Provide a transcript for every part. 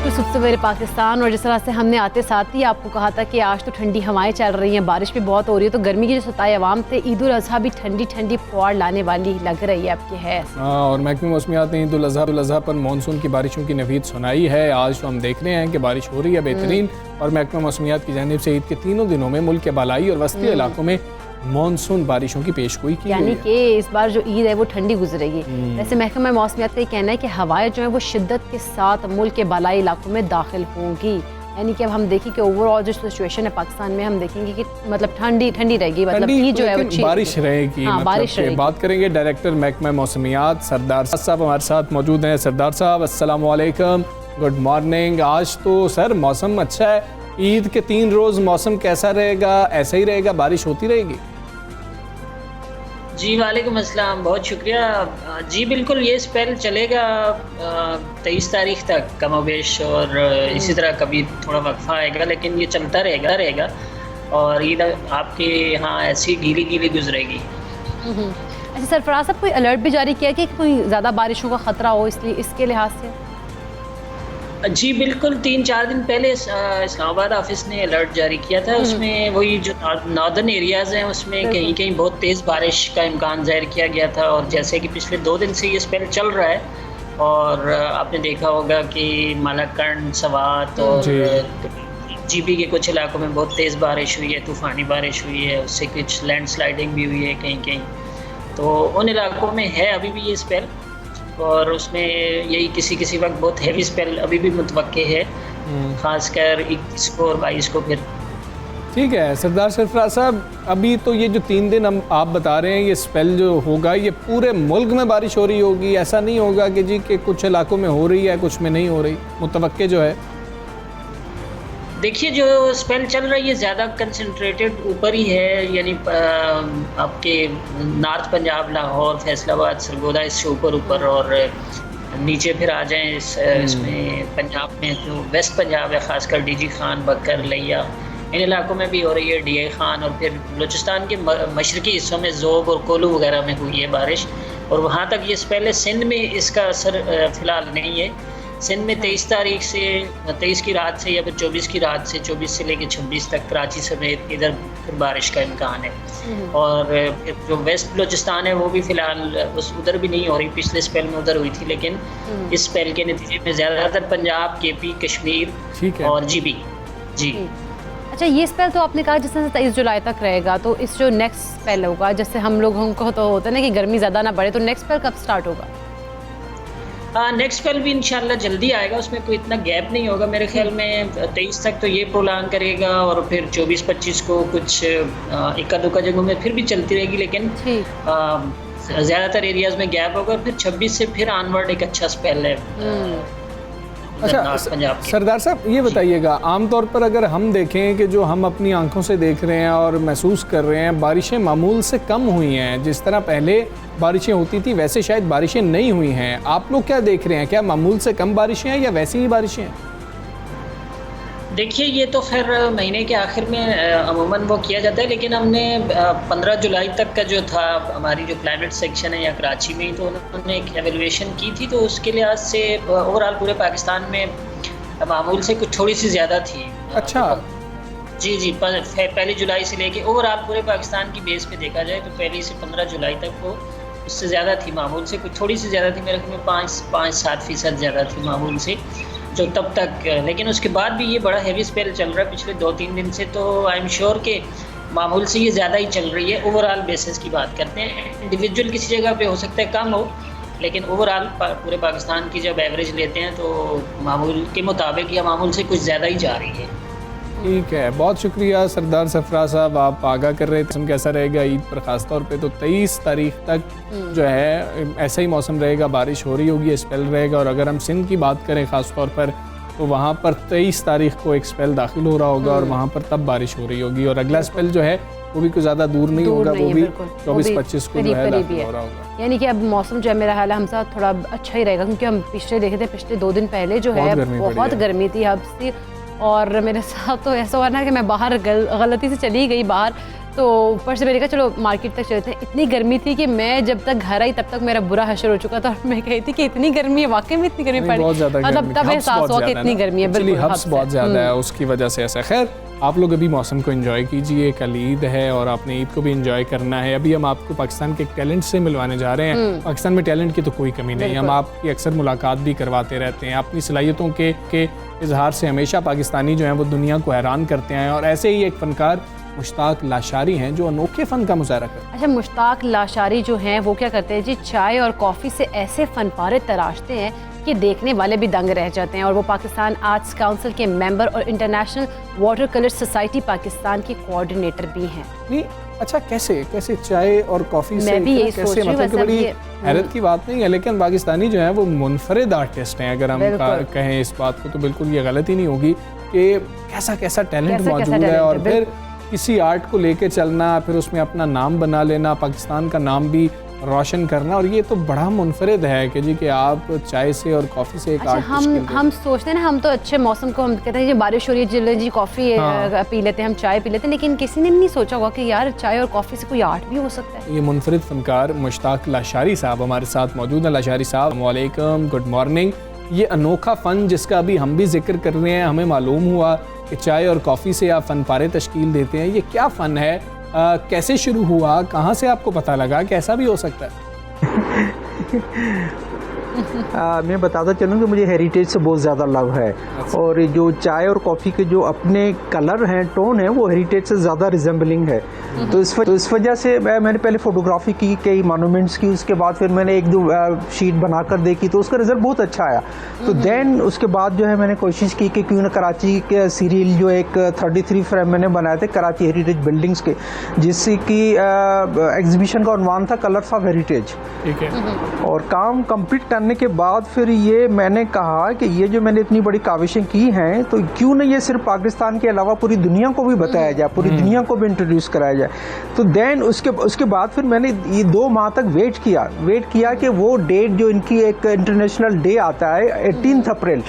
तो सुबह सवेरे पाकिस्तान, और जिस तरह से हमने आते साथ ही आपको कहा था कि आज तो ठंडी हवाएं चल रही हैं, बारिश भी बहुत हो रही है, तो गर्मी की जो सताए अवाम थे, ईद उल अज़हा भी ठंडी ठंडी फुहार लाने वाली लग रही है आपकी है। हाँ, और महकमे मौसमियात ने ईद उल अज़हा पर मानसून की बारिशों की नवीद सुनाई है। आज तो हम देख रहे हैं कि बारिश हो रही है बेहतरीन, और महकमे मौसमियात की जानिब से ईद के तीनों दिनों में मुल्क के बालाई और वस्ती इलाकों में मानसून बारिशों की पेशगोई की यानी कि इस बार जो ईद है वो ठंडी गुजरेगी। वैसे महकमा मौसमियात का ये कहना है कि हवाएं जो है वो शिद्दत के साथ मुल्क के बालाई इलाकों में दाखिल होंगी। यानी कि अब हम देखें कि ओवरऑल जो सिचुएशन है पाकिस्तान में, हम देखेंगे कि मतलब ठंडी ठंडी रहेगी, मतलब ईद जो है वो बारिश रहेगी। हाँ, बारिश रहेगी। बात करेंगे डायरेक्टर महकमा मौसमियात सरदार साहब हमारे साथ मौजूद हैं। सरदार साहब अस्सलाम वालेकुम, गुड मॉर्निंग। आज तो सर मौसम अच्छा है, ईद के 3 रोज़ मौसम कैसा रहेगा? ऐसा ही रहेगा, बारिश होती रहेगी? जी वालेकुम अस्सलाम, बहुत शुक्रिया। जी बिल्कुल, ये स्पेल चलेगा 23 तारीख तक कमोबेश, और इसी तरह कभी थोड़ा वक्फा आएगा, लेकिन ये चलता रहेगा और ईद आपके यहाँ ऐसी गीली गीली गुजरेगी। अच्छा सरफराज साहब, कोई अलर्ट भी जारी किया कि कोई ज़्यादा बारिशों का ख़तरा हो, इसलिए इसके लिहाज से? जी बिल्कुल, 3-4 दिन पहले इस्लामाबाद ऑफिस ने अलर्ट जारी किया था। उसमें वही जो नॉर्दर्न एरियाज़ हैं उसमें कहीं कहीं बहुत तेज़ बारिश का इम्कान ज़ाहिर किया गया था। और जैसे कि पिछले 2 दिन से ये स्पेल चल रहा है, और आपने देखा होगा कि मालाकंड, सवात और जीबी के कुछ इलाकों में बहुत तेज़ बारिश हुई है, तूफ़ानी बारिश हुई है, उससे कुछ लैंडस्लाइडिंग भी हुई है कहीं कहीं। तो उन इलाकों में है अभी भी ये स्पेल, और उसमें यही किसी वक्त बहुत हैवी स्पेल अभी भी मुतवक्के है, ख़ासकर 21 को और 22 को। फिर ठीक है सरदार सरफराज साहब, अभी तो ये जो 3 दिन हम आप बता रहे हैं ये स्पेल जो होगा, ये पूरे मुल्क में बारिश हो रही होगी? ऐसा नहीं होगा कि जी कि कुछ इलाकों में हो रही है कुछ में नहीं हो रही, मुतवक्के जो है? देखिए, जो स्पेल चल रही है ज़्यादा कंसंट्रेटेड ऊपर ही है, यानी आपके नॉर्थ पंजाब, लाहौर, फैसलाबाद, सरगोदा, इससे ऊपर और नीचे फिर आ जाएं इसमें पंजाब में जो वेस्ट पंजाब है, ख़ासकर डीजी खान, बकर, लिया, इन इलाकों में भी हो रही है, DI खान, और फिर बलूचिस्तान के मशरकी हिस्सों में ज़ोब और कोलू वगैरह में हुई है बारिश, और वहाँ तक ये स्पेल है। सिंध में इसका असर फ़िलहाल नहीं है। सिंध में 23 तारीख से 23 की रात से या फिर 24 की रात से 24 से लेकर 26 तक कराची समेत इधर फिर बारिश का इम्कान है। और फिर जो वेस्ट बलूचिस्तान है वो भी फ़िलहाल उधर भी नहीं हो रही, पिछले स्पेल में उधर हुई थी, लेकिन इस स्पेल के नतीजे में ज़्यादातर पंजाब, KP, कश्मीर और GB। जी अच्छा, ये स्पेल तो आपने कहा जिस तरह से 23 जुलाई तक रहेगा, तो इस जो नेक्स्ट स्पेल होगा, जैसे हम लोगों को तो होता है ना कि गर्मी ज़्यादा ना बढ़े, तो नेक्स्ट स्पेल कब स्टार्ट होगा? नेक्स्ट स्पेल भी इंशाल्लाह जल्दी आएगा, उसमें कोई इतना गैप नहीं होगा मेरे ख्याल में। 23 तक तो ये प्रोलांग करेगा, और फिर 24-25 को कुछ इक्का दुक्का जगहों में फिर भी चलती रहेगी, लेकिन ज़्यादातर एरियाज़ में गैप होगा। फिर 26 से फिर ऑनवर्ड एक अच्छा स्पेल है। अच्छा सरदार साहब, ये बताइएगा, आमतौर पर अगर हम देखें कि जो हम अपनी आंखों से देख रहे हैं और महसूस कर रहे हैं, बारिशें मामूल से कम हुई हैं। जिस तरह पहले बारिशें होती थी वैसे शायद बारिशें नहीं हुई हैं। आप लोग क्या देख रहे हैं, क्या मामूल से कम बारिशें हैं या वैसी ही बारिशें हैं? देखिए, ये तो खैर महीने के आखिर में अमूमन वो किया जाता है, लेकिन हमने 15 जुलाई तक का जो था, हमारी जो क्लाइमेट सेक्शन है या कराची में ही, तो उन्होंने एक एवेलुएशन की थी, तो उसके लिहाज से ओवरऑल पूरे पाकिस्तान में मामूल से कुछ थोड़ी सी ज़्यादा थी। अच्छा जी, पहली जुलाई से लेके ओवरऑल पूरे पाकिस्तान की बेस पे देखा जाए तो पहली से 15 जुलाई तक वो उससे ज़्यादा थी, मामूल से कुछ थोड़ी सी ज़्यादा थी, मेरे ख्याल में 5-7% ज़्यादा थी मामूल से जो तब तक। लेकिन उसके बाद भी ये बड़ा हैवी स्पेल चल रहा है पिछले 2-3 दिन से, तो आई एम श्योर कि मामूल से ये ज़्यादा ही चल रही है। ओवरऑल बेसिस की बात करते हैं, इंडिविजुअल किसी जगह पे हो सकता है कम हो, लेकिन ओवरऑल पूरे पाकिस्तान की जब एवरेज लेते हैं तो मामूल के मुताबिक या मामूल से कुछ ज़्यादा ही जा रही है। ठीक है, बहुत शुक्रिया सरदार सरफराज साहब, आप आगाह कर रहे थे मौसम कैसा रहेगा ईद पर ख़ास तौर पे। तो 23 तारीख तक जो है ऐसा ही मौसम रहेगा, बारिश हो रही होगी, स्पेल रहेगा। और अगर हम सिंध की बात करें ख़ास तौर पर, तो वहाँ पर 23 तारीख को एक स्पेल दाखिल हो रहा होगा, और वहाँ पर तब बारिश हो रही होगी। और अगला स्पेल जो है वो भी कोई ज़्यादा दूर नहीं होगा, वो भी 24-25 को जो है दाखिल हो रहा होगा। यानी कि अब मौसम जो है मेरा ख्याल है हमसा थोड़ा अच्छा ही रहेगा, क्योंकि हम पिछले देखे थे, पिछले 2 दिन पहले जो है बहुत गर्मी थी हद से। और मेरे साथ तो ऐसा हुआ ना कि मैं बाहर गलती से चली गई बाहर, तो ऊपर से मैंने कहा चलो मार्केट तक चलते हैं। इतनी गर्मी थी कि मैं जब तक घर आई तब तक मेरा बुरा हशर हो चुका था और मैं कही थी कि इतनी गर्मी है, वाकई में इतनी गर्मी पड़ी, बहुत ज़्यादा मतलब तब एहसास हुआ कि इतनी गर्मी है। बिल्कुल हब्स बहुत ज़्यादा है, उसकी वजह से ऐसा। खैर आप लोग अभी मौसम को एंजॉय कीजिए, कल ईद है और आपने ईद को भी एंजॉय करना है। अभी हम आपको पाकिस्तान के टैलेंट से मिलवाने जा रहे हैं। पाकिस्तान में टैलेंट की तो कोई कमी नहीं है, हम आपकी अक्सर मुलाकात भी करवाते रहते हैं। अपनी सलाहियतों के इजहार से हमेशा पाकिस्तानी जो हैं वो दुनिया को हैरान करते हैं और ऐसे ही एक फ़नकार मुश्ताक लाशारी हैं जो अनोखे फ़न का मुजाहरा करते हैं। अच्छा, मुश्ताक लाशारी जो हैं वो क्या करते हैं जी, चाय और कॉफ़ी से ऐसे फ़न पारे तराशते हैं कि देखने वाले भी दंग रह जाते हैं। और वो पाकिस्तान आर्ट्स काउंसिल के मेंबर और international water colour society Pakistan के कोऑर्डिनेटर भी हैं। नहीं अच्छा, कैसे चाय और कॉफ़ी से भी यही सोच रही हूँ, मतलब कि बड़ी हैरत की बात नहीं है, लेकिन पाकिस्तानी जो है वो मुनफरिद आर्टिस्ट हैं। अगर हम कहें इस बात को तो बिल्कुल ये गलती नहीं होगी कि कैसा टैलेंट मौजूद है। और फिर किसी आर्ट को लेके चलना, फिर उसमें अपना नाम बना लेना, पाकिस्तान का नाम भी रोशन करना, और ये तो बड़ा मुनफरिद है कि जी कि आप चाय से और कॉफ़ी से एक अच्छा, आर्ट हम सोचते हैं ना, हम तो अच्छे मौसम को हम कहते हैं जी बारिश हो रही है, चलो जी कॉफ़ी पी लेते हैं, हम चाय पी लेते हैं, लेकिन किसी ने नहीं सोचा होगा कि यार चाय और कॉफ़ी से कोई आर्ट भी हो सकता है। ये मुनफरिद फनकार मुश्ताक लाशारी साहब हमारे साथ मौजूद हैं। लाशारी साहब अस्सलाम वालेकुम, गुड मॉर्निंग। ये अनोखा फ़न जिसका अभी हम भी जिक्र कर रहे हैं, हमें मालूम हुआ कि चाय और कॉफ़ी से आप फ़न पारे तश्कील देते हैं, ये क्या फ़न है, कैसे शुरू हुआ, कहाँ से आपको पता लगा कि ऐसा भी हो सकता है? मैं बताता चलूँ कि मुझे हेरिटेज से बहुत ज़्यादा लव है। अच्छा। और जो चाय और कॉफ़ी के जो अपने कलर हैं, टोन है, वो हेरिटेज से ज़्यादा रिजेंबलिंग है। तो इस वजह से मैंने पहले फ़ोटोग्राफी की, कई मॉन्यूमेंट्स की, उसके बाद फिर मैंने एक दो शीट बनाकर देखी तो उसका रिज़ल्ट बहुत अच्छा आया। तो देन उसके बाद जो है मैंने कोशिश की कि क्यों ना कराची के सीरियल जो एक 33 फ्रेम मैंने बनाए थे कराची हेरिटेज बिल्डिंग्स के, जिससे कि एग्जीबिशन का उन्वान था कलर्स ऑफ हेरिटेज। ठीक है। और काम कंप्लीट करने के बाद फिर ये मैंने कहा कि ये जो मैंने इतनी बड़ी काविशें की हैं तो क्यों ना ये सिर्फ पाकिस्तान के अलावा पूरी दुनिया को भी बताया जाए, पूरी दुनिया को भी इंट्रोड्यूस कराया जाए। तो देन उसके बाद फिर मैंने ये 2 माह तक वेट किया कि वो डेट जो इनकी एक इंटरनेशनल डे आता है 18 अप्रैल,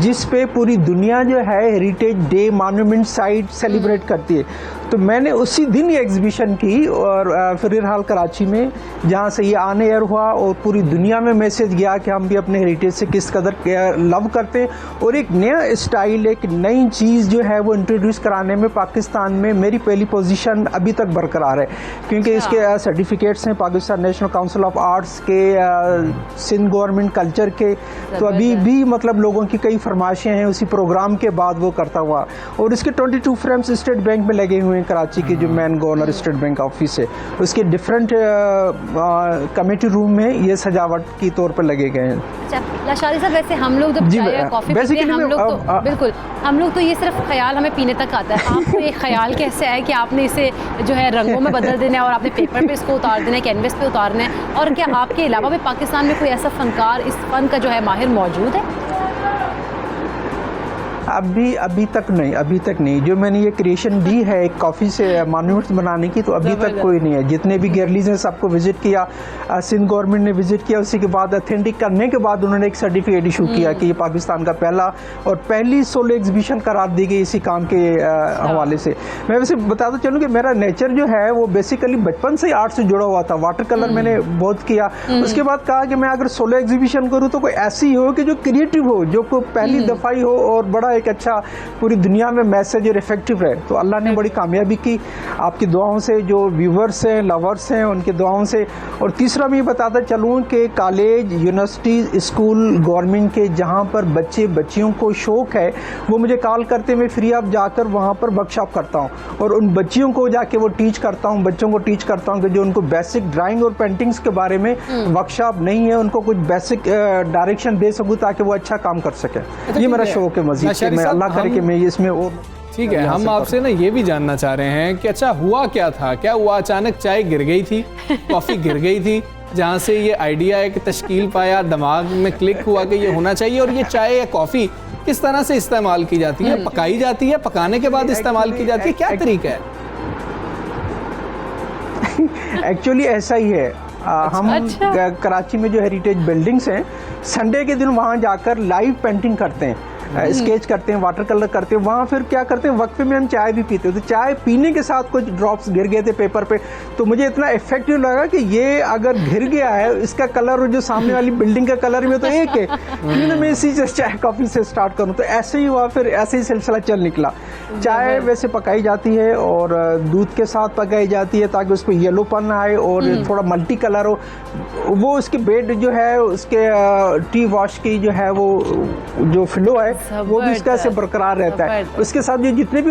जिस पे पूरी दुनिया जो है heritage day monument site celebrate करती है। तो मैंने उसी दिन ये एग्जीबिशन की और फिर हाल कराची में, जहाँ से ये आने एयर हुआ और पूरी दुनिया में मैसेज गया कि हम भी अपने हेरिटेज से किस कदर लव करते हैं और एक नया स्टाइल, एक नई चीज़ जो है वो इंट्रोड्यूस कराने में पाकिस्तान में मेरी पहली पोजीशन अभी तक बरकरार है। क्योंकि इसके सर्टिफिकेट्स हैं Pakistan national council of arts के, सिंध गवर्नमेंट कल्चर के। तो अभी भी मतलब लोगों की कई फरमाइशें हैं उसी प्रोग्राम के बाद वो करता हुआ। और इसके 22 फ्रेम्स स्टेट बैंक में लगे हुए हैं, कराची के जो man governor state bank office है उसके डिफरेंट कमेटी रूम में ये सजावट की तौर पर लगे गए हैं। अच्छा लाशारी साहब, वैसे हम लोग जब चाय और कॉफ़ी पीते हैं, हम लोग तो ये सिर्फ ख्याल हमें पीने तक आता है। आपको ये ख्याल कैसे है कि आपने इसे जो है रंगों में बदल देना है और आपने पेपर पे इसको उतार देना है, कैनवस पे उतारना है? और क्या आपके अलावा भी पाकिस्तान में कोई ऐसा फनकार इस फन का जो है माहिर मौजूद है? अभी तक नहीं। जो मैंने ये क्रिएशन दी है एक कॉफ़ी से मॉन्यूमेंट्स बनाने की, तो अभी तक कोई नहीं है। जितने भी गैलरीज हैं सबको विजिट किया, सिंध गवर्नमेंट ने विजिट किया, उसी के बाद अथेंटिक करने के बाद उन्होंने एक सर्टिफिकेट इशू किया कि ये पाकिस्तान का पहला और पहली सोलो एग्जीबिशन करार दी गई इसी काम के हवाले से। मैं वैसे बताता चलूँ कि मेरा नेचर जो है वो बेसिकली बचपन से आर्ट से जुड़ा हुआ था। वाटर कलर मैंने बहुत किया। उसके बाद कहा कि मैं अगर सोलो एग्जीबिशन करूँ तो कोई ऐसी हो कि जो क्रिएटिव हो, जो पहली दफ़ा ही हो और बड़ा एक अच्छा पूरी दुनिया में मैसेज और इफेक्टिव रहे। तो अल्लाह ने बड़ी कामयाबी की, आपकी दुआओं से, जो व्यूवर्स हैं, लवर्स हैं, उनकी दुआओं से। और तीसरा मैं ये बताता चलूँ कि कॉलेज, यूनिवर्सिटी, स्कूल, गवर्नमेंट के जहाँ पर बच्चियों को शौक है वो मुझे कॉल करते, मैं फ्री ऑफ जाकर वहाँ पर वर्कशॉप करता हूँ और उन बच्चियों को जाके वो टीच करता हूँ, बच्चों को टीच करता हूँ कि जो उनको बेसिक ड्राइंग और पेंटिंग्स के बारे में वर्कशॉप नहीं है, उनको कुछ बेसिक डायरेक्शन दे सकूँ ताकि वो अच्छा काम कर सके। ये मेरा शौक है मजीद, मैं अल्लाह करे कि मैं इसमें और ठीक है। हम आपसे ना ये भी जानना चाह रहे हैं कि अच्छा हुआ क्या था, क्या हुआ अचानक चाय गिर गई थी, कॉफ़ी गिर गई थी, जहाँ से ये आइडिया है कि तश्कील पाया, दिमाग में क्लिक हुआ कि ये होना चाहिए? और ये चाय या कॉफ़ी किस तरह से इस्तेमाल की जाती है? पकाई जाती है, पकाने के बाद इस्तेमाल की जाती है, क्या तरीका है? एक्चुअली ऐसा ही है। हम कराची में जो हेरिटेज बिल्डिंग्स हैं, संडे के दिन वहाँ जाकर लाइव पेंटिंग करते हैं। स्केच करते हैं, वाटर कलर करते हैं, वहाँ फिर क्या करते हैं, वक्फे में हम चाय भी पीते हैं, तो चाय पीने के साथ कुछ ड्रॉप्स गिर गए थे पेपर पे, तो मुझे इतना इफेक्टिव लगा कि ये अगर गिर गया है, इसका कलर और जो सामने वाली बिल्डिंग का कलर भी तो एक है, क्यों ना मैं इसी से चाय कॉफी से स्टार्ट करूँ। तो ऐसे ही हुआ, फिर ऐसे ही सिलसिला चल निकला। चाय वैसे पकाई जाती है और दूध के साथ पकाई जाती है ताकि उस पर येलोपन आए और थोड़ा मल्टी कलर हो। वो उसके बेड जो है, उसके टी वॉश की जो है, वो जो फ्लो है वो भी इसका से बरकरार रहता है। उसके साथ जो जितने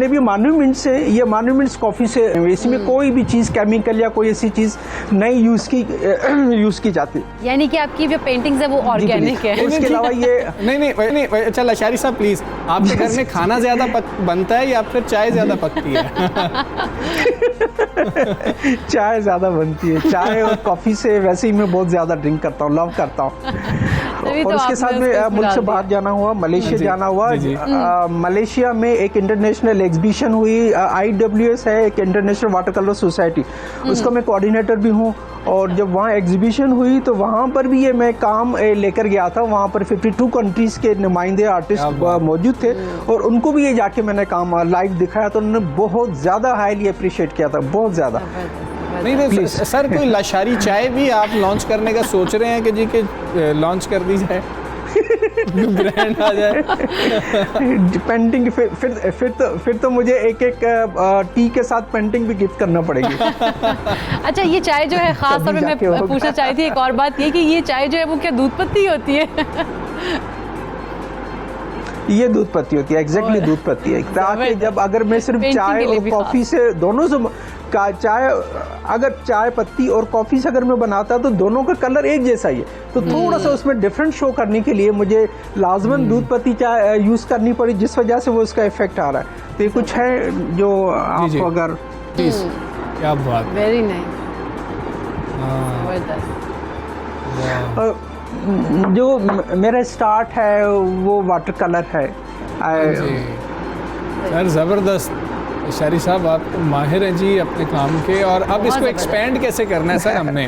भी मॉन्यूमेंट्स है, ये मॉन्यूमेंट्स कॉफ़ी से, इसमें कोई भी चीज़ केमिकल या कोई ऐसी चीज़ नहीं यूज़ की जाती। यानी कि आपकी जो पेंटिंग्स है वो ऑर्गेनिक है। उसके अलावा ये नहीं, अच्छा लशारी साहब प्लीज, आपके घर में खाना ज्यादा बनता है या फिर चाय ज्यादा पकती है? चाय ज़्यादा बनती है। चाय और कॉफ़ी से वैसे ही मैं बहुत ज़्यादा ड्रिंक करता हूँ, लव करता हूँ। और उसके साथ में मुल्क से बाहर जाना हुआ, मलेशिया जाना हुआ। मलेशिया में एक इंटरनेशनल एग्जीबिशन हुई, IWS है, एक इंटरनेशनल वाटर कलर सोसाइटी, उसका मैं कोऑर्डिनेटर भी हूँ। और जब वहाँ एग्जीबिशन हुई तो वहाँ पर भी ये मैं काम लेकर गया था। वहाँ पर 52 कंट्रीज़ के नुमाइंदे आर्टिस्ट मौजूद थे और उनको भी ये जाके मैंने काम लाइव दिखाया, तो उन्होंने बहुत ज़्यादा हाईली अप्रिशिएट किया था, बहुत ज़्यादा। नहीं सर, कोई लशारी चाय भी आप लॉन्च करने का सोच रहे हैं कि जी के लॉन्च कर दी जाए, ब्रांड आ जाए? पेंटिंग फिर तो मुझे एक टी के साथ पेंटिंग भी गिफ्ट करना पड़ेगी। अच्छा, ये चाय जो है खास तौर पे मैं पूछना चाहती थी एक और बात, ये कि ये चाय जो है वो क्या दूध पत्ती होती है? ये दूध पत्ती होती है, एग्जैक्टली दूध पत्ती है, ताकि जब अगर मैं सिर्फ चाय और कॉफ़ी से दोनों से चाय, अगर चाय पत्ती और कॉफ़ी से अगर मैं बनाता तो दोनों का कलर एक जैसा ही है, तो थोड़ा सा उसमें डिफरेंट शो करने के लिए मुझे लाजमन दूध पत्ती चाय यूज़ करनी पड़ी, जिस वजह से वो उसका इफेक्ट आ रहा है। तो ये कुछ है जो आप अगर क्या बात, वेरी नाइस। जो मेरा स्टार्ट है वो वाटर कलर है। सर ज़बरदस्त, शारी साहब आप माहिर हैं जी अपने काम के। और अब इसको एक्सपेंड कैसे करना है सर? हमने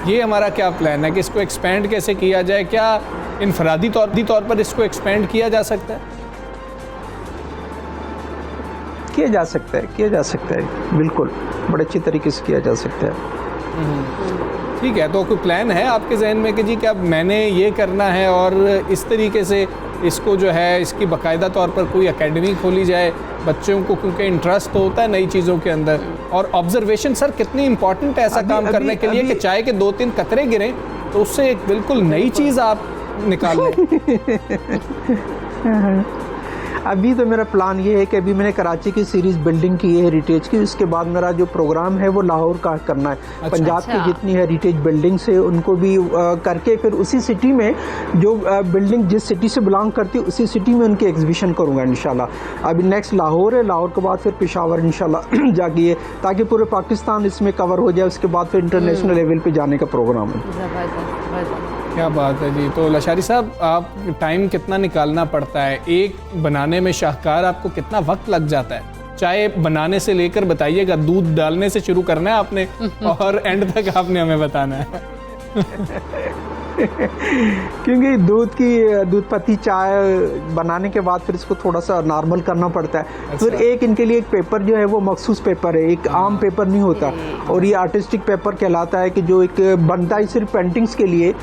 ये हमारा क्या प्लान है कि इसको एक्सपेंड कैसे किया जाए? क्या इनफरादी तौर पर इसको एक्सपेंड किया जा सकता है? किया जा सकता है, बिल्कुल बड़े अच्छी तरीके से किया जा सकता है। ठीक है, तो कोई प्लान है आपके जहन में कि जी क्या मैंने ये करना है और इस तरीके से इसको जो है इसकी बाकायदा तौर पर कोई एकेडमी खोली जाए बच्चों को, क्योंकि इंटरेस्ट तो होता है नई चीज़ों के अंदर। और ऑब्जर्वेशन सर कितनी इंपॉर्टेंट है ऐसा काम करने के लिए कि चाय के 2-3 कतरे गिरें तो उससे एक बिल्कुल नई चीज़ आप निकाल लें। अभी तो मेरा प्लान ये है कि अभी मैंने कराची की सीरीज़ बिल्डिंग की है हेरिटेज की, उसके बाद मेरा जो प्रोग्राम है वो लाहौर का करना है। अच्छा, पंजाब की जितनी हेरिटेज बिल्डिंग्स है उनको भी करके फिर उसी सिटी में जो बिल्डिंग जिस सिटी से बिलोंग करती है उसी सिटी में उनकी एग्जीबिशन करूँगा इंशाल्लाह। अभी नेक्स्ट लाहौर है, लाहौर के बाद फिर पेशावर इंशाल्लाह जाके, ताकि पूरे पाकिस्तान इसमें कवर हो जाए। उसके बाद फिर इंटरनेशनल लेवल पर जाने का प्रोग्राम है। क्या बात है जी। तो लशारी साहब, आप टाइम कितना निकालना पड़ता है एक बनाने में? शाहकार आपको कितना वक्त लग जाता है चाय बनाने से लेकर? बताइएगा, दूध डालने से शुरू करना है आपने और एंड तक आपने हमें बताना है। क्योंकि दूध पत्ती चाय बनाने के बाद फिर इसको थोड़ा सा नॉर्मल करना पड़ता है। अच्छा। फिर एक इनके लिए एक पेपर जो है वो मखसूस पेपर है, एक आम पेपर नहीं होता, और ये आर्टिस्टिक पेपर कहलाता है कि जो एक बनता है सिर्फ पेंटिंग्स के लिए।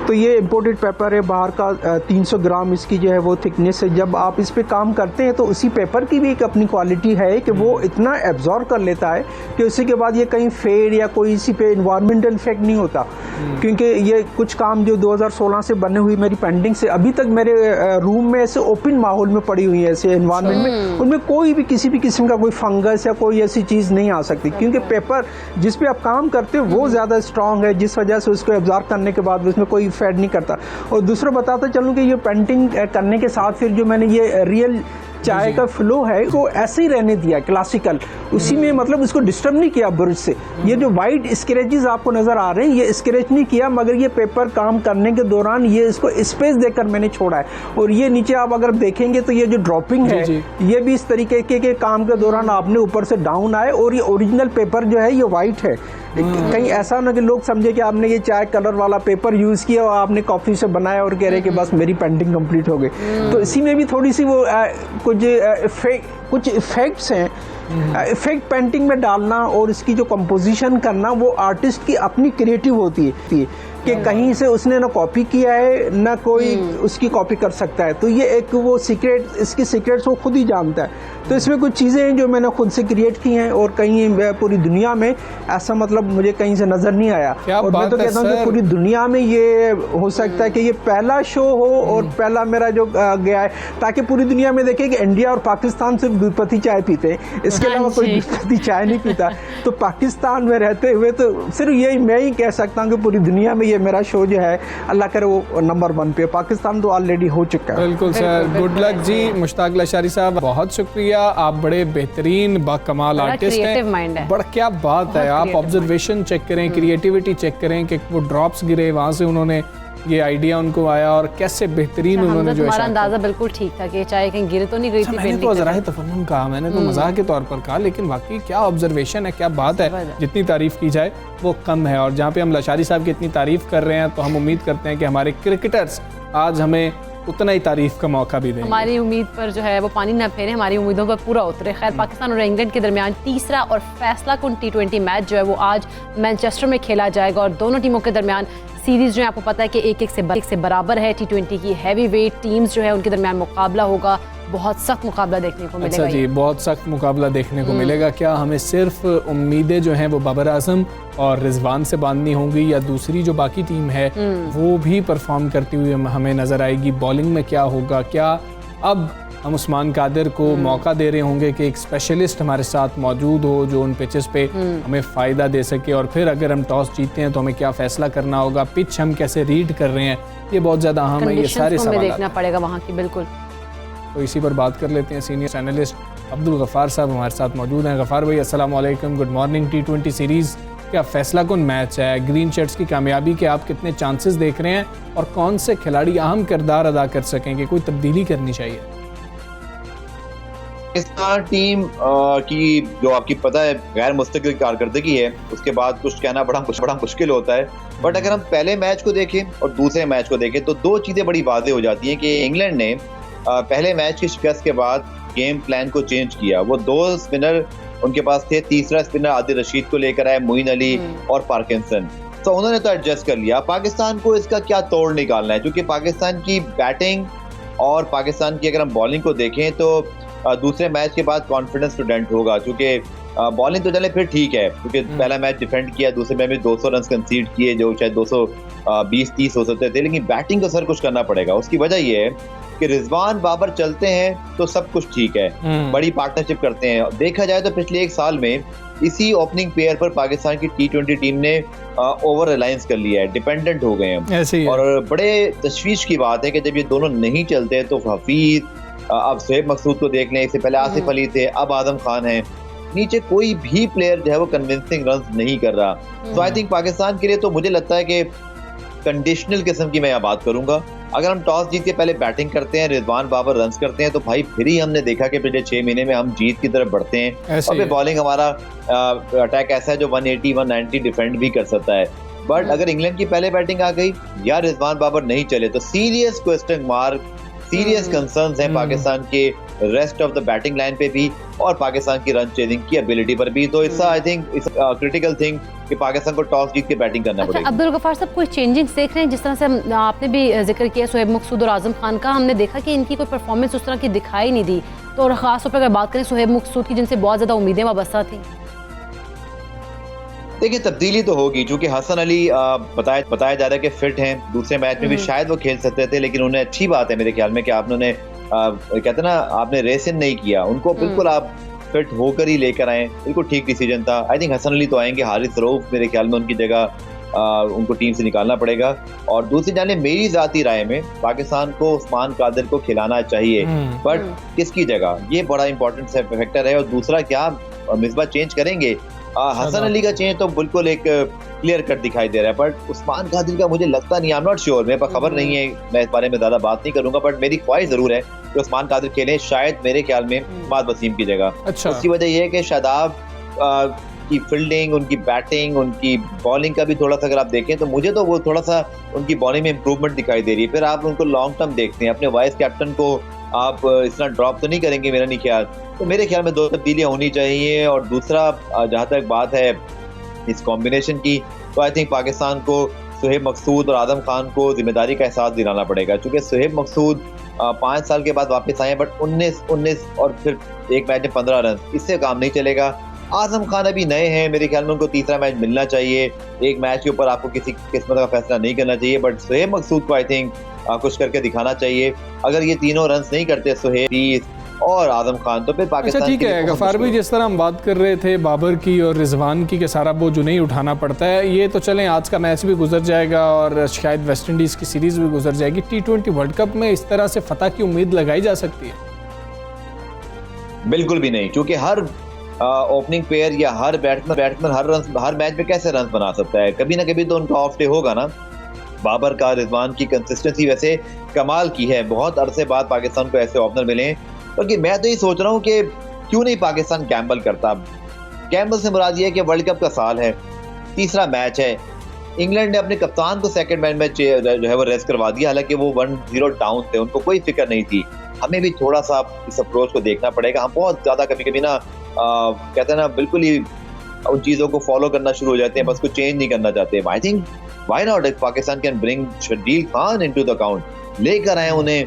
तो ये इम्पोर्टेड पेपर है बाहर का, 300 ग्राम इसकी जो है वो थिकनेस है। जब आप इस पे काम करते हैं तो उसी पेपर की भी एक अपनी क्वालिटी है कि वो इतना एब्जॉर्ब कर लेता है कि उसी के बाद ये कहीं फेड या कोई इसी पे इन्वायरमेंटल इफेक्ट नहीं होता। क्योंकि ये कुछ काम जो 2016 से बने हुई मेरी पेंटिंग से अभी तक मेरे रूम में ऐसे ओपन माहौल में पड़ी हुई है, ऐसे एनवायरनमेंट में, उनमें कोई भी किसी भी किस्म का कोई फंगस या कोई ऐसी चीज़ नहीं आ सकती, क्योंकि पेपर जिस पे आप काम करते हो वो ज़्यादा स्ट्रांग है, जिस वजह से उसको एब्जॉर्ब करने के बाद उसमें कोई फेड नहीं करता। और दूसरा बताता चलूँ कि ये पेंटिंग करने के साथ फिर जो मैंने ये रियल चाय का फ्लो है वो ऐसे ही रहने दिया क्लासिकल, उसी में मतलब उसको डिस्टर्ब नहीं किया ब्रश से। ये जो वाइट स्क्रैचेस आपको नजर आ रहे हैं ये स्क्रैच नहीं किया, मगर ये पेपर काम करने के दौरान ये इसको स्पेस देकर मैंने छोड़ा है। और ये नीचे आप अगर देखेंगे तो ये जो ड्रॉपिंग है ये भी इस तरीके के काम के दौरान आपने ऊपर से डाउन आए, और ये ओरिजिनल पेपर जो है ये वाइट है। कहीं ऐसा ना कि लोग समझे कि आपने ये चाय कलर वाला पेपर यूज़ किया और आपने कॉफ़ी से बनाया और कह रहे कि बस मेरी पेंटिंग कंप्लीट हो गई। तो इसी में भी थोड़ी सी वो कुछ इफेक्ट्स हैं, इफेक्ट पेंटिंग में डालना और इसकी जो कंपोजिशन करना वो आर्टिस्ट की अपनी क्रिएटिव होती है कि कहीं से उसने ना कॉपी किया है ना कोई उसकी कॉपी कर सकता है। तो ये एक वो सीक्रेट, इसकी सीक्रेट्स वो खुद ही जानता है। तो इसमें कुछ चीज़ें हैं जो मैंने खुद से क्रिएट की हैं और कहीं पूरी दुनिया में ऐसा मतलब मुझे कहीं से नज़र नहीं आया। और मैं तो कहता हूँ कि पूरी दुनिया में ये हो सकता है कि ये पहला शो हो और पहला मेरा जो गया है, ताकि पूरी दुनिया में देखे कि इंडिया और पाकिस्तान सिर्फ दूधपत्ती चाय पीते हैं, इसके अलावा कोई दूधपत्ती चाय नहीं पीता। तो पाकिस्तान में रहते हुए तो सिर्फ यही मैं ही कह सकता हूँ कि पूरी दुनिया में ये मेरा शो जो है अल्लाह करे वो नंबर 1 पे। पाकिस्तान तो ऑलरेडी हो चुका है। बिल्कुल सर, गुड लक जी। मुश्ताक लशारी साहब बहुत शुक्रिया, आप बड़े बेहतरीन बाकमाल आर्टिस्ट हैं। बड़ा क्या बात है, आप ऑब्जर्वेशन चेक करें, क्रिएटिविटी चेक करें कि वो ड्रॉप्स गिरे वहाँ से उन्होंने ये आइडिया उनको आया और कैसे बेहतरीन उन्होंने जो हमारा अंदाजा बिल्कुल ठीक था कि चाहे कहीं गिरे तो नहीं गई थी। मैंने तो ज़रा तफन्नुन कहा, मैंने तो मजाक के तौर पर कहा, लेकिन वाकई क्या ऑब्जर्वेशन है, क्या बात है। जितनी तारीफ की जाए वो कम है। और जहाँ पे हम लशारी साहब की इतनी तारीफ कर रहे हैं तो हम उम्मीद करते हैं कि हमारे क्रिकेटर्स आज हमें उतना ही तारीफ का मौका भी देंगे। हमारी उम्मीद पर जो है वो पानी ना फेरे, हमारी उम्मीदों पर पूरा उतरे। खैर, पाकिस्तान और इंग्लैंड के दरमियान तीसरा और फैसला कुन T20 मैच जो है वो आज मैनचेस्टर में खेला जाएगा और दोनों टीमों के दरमियान सीरीज जो है आपको पता है कि एक से बराबर है। T20 की हैवी वेट टीम्स जो है उनके दरमियान मुकाबला होगा, बहुत सख्त मुकाबला देखने को मिलेगा। अच्छा जी, बहुत सख्त मुकाबला देखने को मिलेगा। क्या हमें सिर्फ उम्मीदें जो हैं वो बाबर आजम और रिजवान से बांधनी होंगी या दूसरी जो बाकी टीम है वो भी परफॉर्म करती हुई हमें नजर आएगी? बॉलिंग में क्या होगा? क्या अब हम उस्मान कादिर को मौका दे रहे होंगे कि एक स्पेशलिस्ट हमारे साथ मौजूद हो जो उन पिचेस पे हमें फ़ायदा दे सके? और फिर अगर हम टॉस जीतते हैं तो हमें क्या फ़ैसला करना होगा? पिच हम कैसे रीड कर रहे हैं? ये बहुत ज़्यादा अहम है, ये सारे सवाल देखना पड़ेगा वहाँ की। बिल्कुल, तो इसी पर बात कर लेते हैं। सीनियर एनालिस्ट अब्दुल गफ़ार साहब हमारे साथ मौजूद हैं। गफ़ार भाई अस्सलाम वालेकुम, गुड मॉर्निंग। T20 सीरीज़ क्या फैसला कुन मैच है? ग्रीन शर्ट्स की कामयाबी के आप कितने चांसेस देख रहे हैं और कौन से खिलाड़ी अहम किरदार अदा कर सकेंगे? कोई तब्दीली करनी चाहिए? पाकिस्तान टीम की जो आपकी पता है गैर मुस्तकिल कारकर्दगी है, उसके बाद कुछ कहना बड़ा मुश्किल होता है। बट अगर हम पहले मैच को देखें और दूसरे मैच को देखें तो दो चीज़ें बड़ी वाज़ेह हो जाती हैं कि इंग्लैंड ने पहले मैच की शिकस्त के बाद गेम प्लान को चेंज किया। वो 2 स्पिनर उनके पास थे, तीसरा स्पिनर आदिल रशीद को लेकर आए, मोइन अली और पार्किंसन। तो उन्होंने तो एडजस्ट कर लिया। पाकिस्तान को इसका क्या तोड़ निकालना है, क्योंकि पाकिस्तान की बैटिंग और पाकिस्तान की अगर हम बॉलिंग को देखें तो दूसरे मैच के बाद कॉन्फिडेंस स्टूडेंट होगा, क्योंकि बॉलिंग तो चले फिर ठीक है, क्योंकि पहला मैच डिफेंड किया, दूसरे मैच में 200 रन कंसीड किए जो शायद 220-30 हो सकते थे, लेकिन बैटिंग को सर कुछ करना पड़ेगा। उसकी वजह ये है कि रिजवान बाबर चलते हैं तो सब कुछ ठीक है, बड़ी पार्टनरशिप करते हैं। देखा जाए तो पिछले 1 साल में इसी ओपनिंग पेयर पर पाकिस्तान की T20 टीम ने ओवर रिलायंस कर लिया है, डिपेंडेंट हो गए हैं। और बड़े तशवीश की बात है कि जब ये दोनों नहीं चलते तो हफीज, अब शोएब मकसूद को देख लें, इससे पहले आसिफ अली थे, अब आदम खान है, नीचे कोई भी प्लेयर जो है वो कन्विंसिंग रन नहीं कर रहा। तो आई थिंक पाकिस्तान के लिए तो मुझे लगता है कि कंडीशनल किस्म की मैं यहाँ बात करूंगा। अगर हम टॉस जीत के पहले बैटिंग करते हैं, रिजवान बाबर रन करते हैं, तो भाई फिर ही हमने देखा कि पिछले 6 महीने में हम जीत की तरफ बढ़ते हैं। और फिर बॉलिंग हमारा अटैक ऐसा है जो 180-190 डिफेंड भी कर सकता है। बट अगर इंग्लैंड की पहले बैटिंग आ गई या रिजवान बाबर नहीं चले तो serious question mark, serious concerns हैं पाकिस्तान के rest of the batting line पे भी और पाकिस्तान की रन चेजिंग की एबिलिटी पर भी। तो it's I think it's critical thing कि पाकिस्तान को टॉस जीत के बैटिंग करना पड़ेगा। अब्दुल गफ्फार साहब, कोई चेंजिंग्स देख रहे हैं? जिस तरह से आपने भी जिक्र किया शोएब मकसूद और आजम खान का, हमने देखा कि इनकी कोई परफॉर्मेंस उस तरह की दिखाई नहीं दी। तो और खास तौर पर अगर बात करें शोएब मकसूद की, जिनसे बहुत ज़्यादा उम्मीदें वाबस्ता थी। देखिए, तब्दीली तो होगी, क्योंकि हसन अली बताया जा रहा है कि फिट हैं, दूसरे मैच में भी शायद वो खेल सकते थे, लेकिन उन्हें अच्छी बात है मेरे ख्याल में कि आपने कहते ना आपने रेसिन नहीं किया, उनको बिल्कुल आप फिट होकर ही लेकर आए, बिल्कुल ठीक डिसीजन था। आई थिंक हसन अली तो आएंगे, हारिस रऊफ मेरे ख्याल में उनकी जगह उनको टीम से निकालना पड़ेगा। और दूसरी जाने मेरी जाती राय में पाकिस्तान को उस्मान कादिर को खिलाना चाहिए, बट किसकी जगह, ये बड़ा इंपॉर्टेंट फैक्टर है। और दूसरा, क्या मिसबा चेंज करेंगे? हसन अली का चेंज तो बिल्कुल एक क्लियर कट दिखाई दे रहा है, बट उस्मान कादिर का मुझे लगता नहीं, आई एम नॉट श्योर, मेरे पास खबर नहीं है, मैं इस बारे में ज्यादा बात नहीं करूंगा, बट मेरी ख्वाहिश जरूर है कि उस्मान कादिर खेलें, शायद मेरे ख्याल में बाद वसीम की जगह। अच्छा। उसकी वजह यह है कि शादाब उनकी फील्डिंग, उनकी बैटिंग, उनकी बॉलिंग का भी थोड़ा सा अगर आप देखें तो मुझे तो वो थोड़ा सा उनकी बॉलिंग में इम्प्रूवमेंट दिखाई दे रही है। फिर आप उनको लॉन्ग टर्म देखते हैं, अपने वाइस कैप्टन को आप इस तरह ड्रॉप तो नहीं करेंगे मेरा नहीं ख्याल। तो मेरे ख्याल में 2 तब्दीलियाँ होनी चाहिए। और दूसरा जहाँ तक बात है इस कॉम्बिनेशन की, तो आई थिंक पाकिस्तान को सुहेब मकसूद और आदम खान को जिम्मेदारी का एहसास दिलाना पड़ेगा, क्योंकि सुहेब मकसूद 5 साल के बाद वापस आए, बट 19 और फिर एक मैच में 15 रन, इससे काम नहीं चलेगा। आजम खान अभी नए हैं, मेरे ख्याल में उनको तीसरा मैच मिलना चाहिए। एक मैच के ऊपर आपको किसी किस्मत का फैसला नहीं करना चाहिए, बट सुहेब मकसूद को आई थिंक कुछ करके दिखाना चाहिए। अगर ये तीनों रन नहीं करते सुहेब और आजम खान, तो फिर पाकिस्तान अच्छा ठीक है गफ़ार भाई, जिस तरह हम बात कर रहे थे बाबर की और रिजवान की कि सारा बोझ नहीं उठाना पड़ता है, ये तो चलें आज का मैच भी गुजर जाएगा और शायद वेस्ट इंडीज़ की सीरीज़ भी गुजर जाएगी। T20 वर्ल्ड कप में इस तरह से फतह की उम्मीद लगाई जा सकती है? बिल्कुल भी नहीं, क्योंकि हर ओपनिंग प्लेयर या हर बैट्समैन हर मैच में कैसे रन बना सकता है? कभी ना कभी तो उनका ऑफ डे होगा ना। बाबर का, रिजवान की कंसिस्टेंसी वैसे कमाल की है, बहुत अरसे बाद पाकिस्तान को ऐसे ओपनर मिले। बल्कि मैं तो ये सोच रहा हूँ कि क्यों नहीं पाकिस्तान गैम्बल करता। गैम्बल से मुराद ये है कि वर्ल्ड कप का साल है, तीसरा मैच है। इंग्लैंड ने अपने कप्तान को सेकंड मैच में जो है वो रेस्ट करवा दिया, हालांकि वो 1-0 डाउन थे, उनको कोई फिक्र नहीं थी। हमें भी थोड़ा सा इस अप्रोच को देखना पड़ेगा। हम बहुत ज़्यादा कभी ना कहते हैं ना, बिल्कुल ही उन चीज़ों को फॉलो करना शुरू हो जाते हैं, बस कुछ चेंज नहीं करना चाहते। I think why not if Pakistan can bring Sharjeel Khan into the account, लेकर आए उन्हें,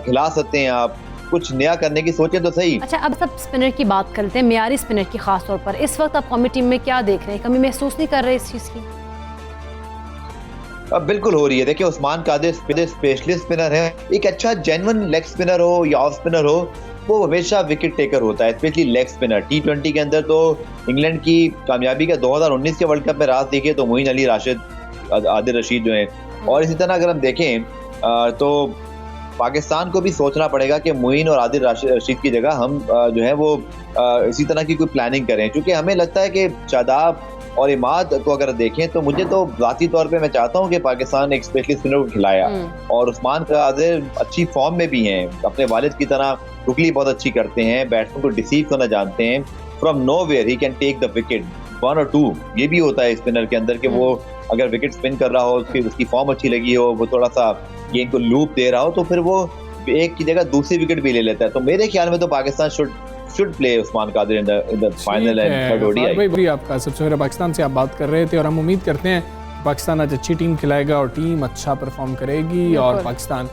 खिला सकते हैं आप, कुछ नया करने की सोचें तो सही। अच्छा, अब सब स्पिनर की बात करते हैं, मियारी स्पिनर की खास तौर पर। इस वक्त आप कौमी टीम में क्या देख रहे हैं? कमी महसूस नहीं कर रहे इस चीज़ की? अब बिल्कुल हो रही है। देखिए, उस्मान कादिर स्पेशलिस्ट स्पिनर है। एक अच्छा जेन्युइन लेग स्पिनर हो या ऑफ स्पिनर हो, वो हमेशा विकेट टेकर होता है, स्पेशली लेग स्पिनर। T20 के अंदर तो इंग्लैंड की कामयाबी का 2019 के वर्ल्ड कप में राज देखिए तो मोइन अली, राशिद, आदिल रशीद जो हैं। और इसी तरह अगर हम देखें तो पाकिस्तान को भी सोचना पड़ेगा कि मोइन और आदिल रशीद की जगह हम जो है वो इसी तरह की कोई प्लानिंग करें, क्योंकि हमें लगता है कि शादाब और इमाद को अगर देखें तो मुझे तो ज़ाती तौर पे मैं चाहता हूँ कि पाकिस्तान एक स्पेशलिस्ट स्पिनर को खिलाया। और उस्मान कादिर अच्छी फॉर्म में भी हैं, अपने वालिद की तरह टुकली बहुत अच्छी करते हैं, बैट्समैन को डिसीव करना जानते हैं। From nowhere he can take the wicket 1 और 2। ये भी होता है स्पिनर के अंदर कि वो अगर विकेट स्पिन कर रहा हो, उसकी फॉर्म अच्छी लगी हो, वो थोड़ा सा गेंद को लूप दे रहा हो, तो फिर वो एक की जगह दूसरी विकेट भी ले लेता है। तो मेरे ख्याल में तो Pakistan should play Usman Qadir in the final and third ODI. भाई आपका सबसे पहले पाकिस्तान से आप बात कर रहे थे और हम उम्मीद करते हैं पाकिस्तान आज अच्छी टीम खिलाएगा और टीम अच्छा परफॉर्म करेगी और पाकिस्तान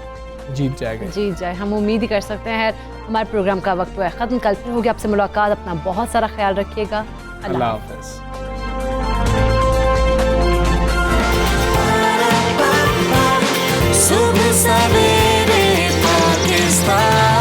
जीत जाएगा। जीत जाए, हम उम्मीद ही कर सकते हैं। हमारे प्रोग्राम का वक्त हुआ है ख़त्म। कल फिर होगी आपसे मुलाकात। अपना बहुत सारा ख्याल रखिएगा। अल्लाह हाफ़िज़। सुबह सवेरे पाकिस्तान।